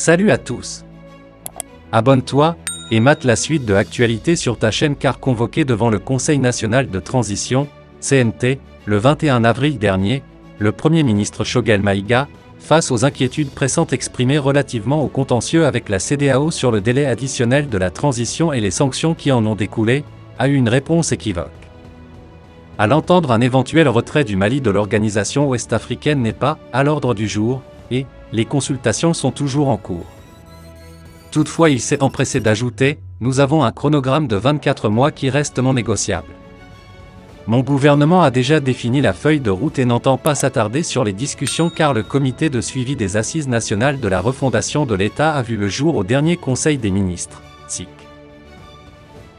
Salut à tous. Abonne-toi et mate la suite de Actualité sur ta chaîne car convoqué devant le Conseil national de transition, CNT, le 21 avril dernier, le Premier ministre Choguel Maïga, face aux inquiétudes pressantes exprimées relativement au contentieux avec la CEDEAO sur le délai additionnel de la transition et les sanctions qui en ont découlé, a eu une réponse équivoque. À l'entendre, un éventuel retrait du Mali de l'organisation ouest-africaine n'est pas à l'ordre du jour, et les consultations sont toujours en cours. Toutefois, il s'est empressé d'ajouter « Nous avons un chronogramme de 24 mois qui reste non négociable. Mon gouvernement a déjà défini la feuille de route et n'entend pas s'attarder sur les discussions car le comité de suivi des Assises nationales de la refondation de l'État a vu le jour au dernier Conseil des ministres, SIC. »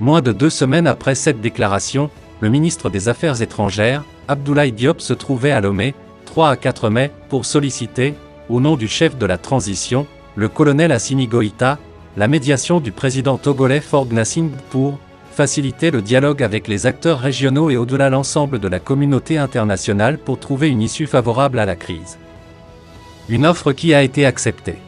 Moins de 2 semaines après cette déclaration, le ministre des Affaires étrangères, Abdoulaye Diop, se trouvait à Lomé, 3 à 4 mai, pour solliciter, au nom du chef de la transition, le colonel Assimi Goïta, la médiation du président togolais Faure Gnassingbé pour faciliter le dialogue avec les acteurs régionaux et au-delà l'ensemble de la communauté internationale pour trouver une issue favorable à la crise. Une offre qui a été acceptée.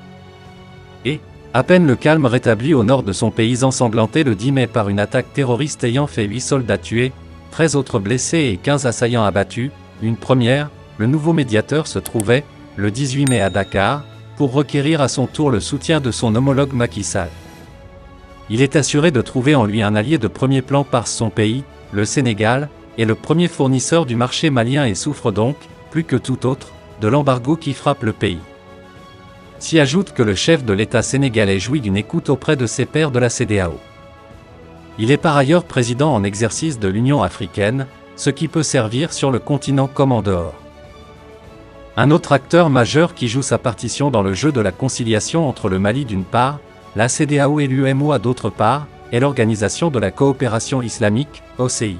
Et, à peine le calme rétabli au nord de son pays ensanglanté le 10 mai par une attaque terroriste ayant fait 8 soldats tués, 13 autres blessés et 15 assaillants abattus, une première, le nouveau médiateur se trouvait, le 18 mai à Dakar, pour requérir à son tour le soutien de son homologue Macky Sall. Il est assuré de trouver en lui un allié de premier plan par son pays, le Sénégal, est le premier fournisseur du marché malien et souffre donc, plus que tout autre, de l'embargo qui frappe le pays. S'y ajoute que le chef de l'État sénégalais jouit d'une écoute auprès de ses pairs de la CEDEAO. Il est par ailleurs président en exercice de l'Union africaine, ce qui peut servir sur le continent comme en dehors. Un autre acteur majeur qui joue sa partition dans le jeu de la conciliation entre le Mali d'une part, la CEDEAO et l'UEMOA d'autre part, est l'Organisation de la coopération islamique, OCI.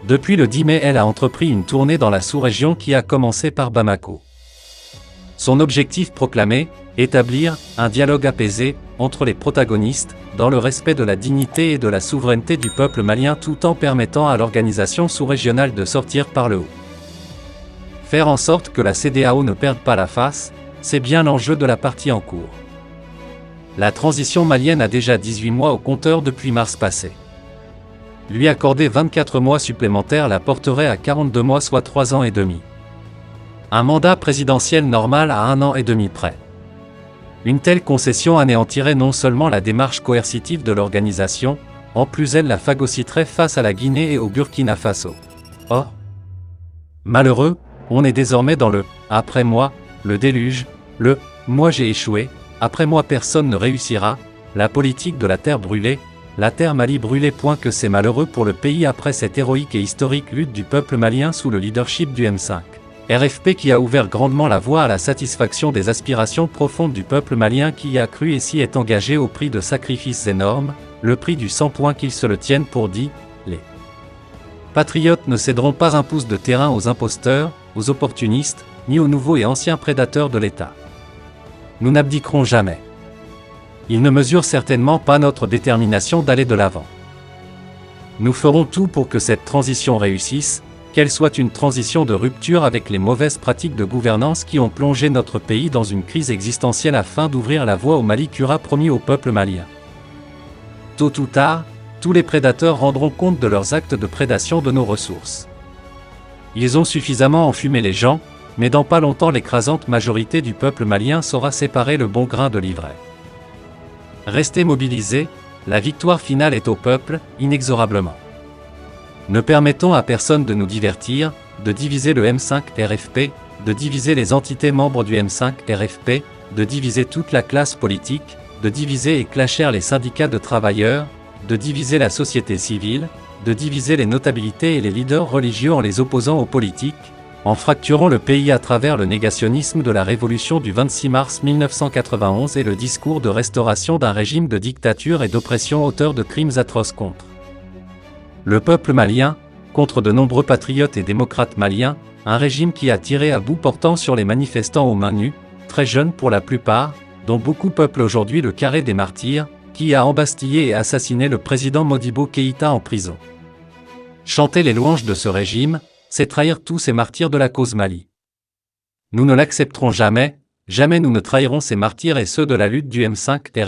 Depuis le 10 mai, elle a entrepris une tournée dans la sous-région qui a commencé par Bamako. Son objectif proclamé, établir un dialogue apaisé entre les protagonistes, dans le respect de la dignité et de la souveraineté du peuple malien tout en permettant à l'organisation sous-régionale de sortir par le haut. Faire en sorte que la CEDEAO ne perde pas la face, c'est bien l'enjeu de la partie en cours. La transition malienne a déjà 18 mois au compteur depuis mars passé. Lui accorder 24 mois supplémentaires la porterait à 42 mois soit 3 ans et demi. Un mandat présidentiel normal à 1 an et demi près. Une telle concession anéantirait non seulement la démarche coercitive de l'organisation, en plus elle la phagocyterait face à la Guinée et au Burkina Faso. Or, malheureux, on est désormais dans le « après moi », le déluge, le « moi j'ai échoué », après moi personne ne réussira, la politique de la terre brûlée, la terre Mali brûlée. Que c'est malheureux pour le pays après cette héroïque et historique lutte du peuple malien sous le leadership du M5. RFP qui a ouvert grandement la voie à la satisfaction des aspirations profondes du peuple malien qui y a cru et s'y est engagé au prix de sacrifices énormes, le prix du sang point qu'ils se le tiennent pour dit, les patriotes ne céderont pas un pouce de terrain aux imposteurs, aux opportunistes, ni aux nouveaux et anciens prédateurs de l'État. Nous n'abdiquerons jamais. Ils ne mesurent certainement pas notre détermination d'aller de l'avant. Nous ferons tout pour que cette transition réussisse, qu'elle soit une transition de rupture avec les mauvaises pratiques de gouvernance qui ont plongé notre pays dans une crise existentielle afin d'ouvrir la voie au Mali qu'aura promis au peuple malien. Tôt ou tard, tous les prédateurs rendront compte de leurs actes de prédation de nos ressources. Ils ont suffisamment enfumé les gens, mais dans pas longtemps l'écrasante majorité du peuple malien saura séparer le bon grain de l'ivraie. Restez mobilisés, la victoire finale est au peuple, inexorablement. Ne permettons à personne de nous divertir, de diviser le M5 RFP, de diviser les entités membres du M5 RFP, de diviser toute la classe politique, de diviser et clasher les syndicats de travailleurs, de diviser la société civile, de diviser les notabilités et les leaders religieux en les opposant aux politiques, en fracturant le pays à travers le négationnisme de la révolution du 26 mars 1991 et le discours de restauration d'un régime de dictature et d'oppression auteur de crimes atroces contre le peuple malien, contre de nombreux patriotes et démocrates maliens, un régime qui a tiré à bout portant sur les manifestants aux mains nues, très jeunes pour la plupart, dont beaucoup peuplent aujourd'hui le carré des martyrs, qui a embastillé et assassiné le président Modibo Keïta en prison. Chanter les louanges de ce régime, c'est trahir tous ces martyrs de la cause Mali. Nous ne l'accepterons jamais, Jamais nous ne trahirons ces martyrs et ceux de la lutte du M5 RFI.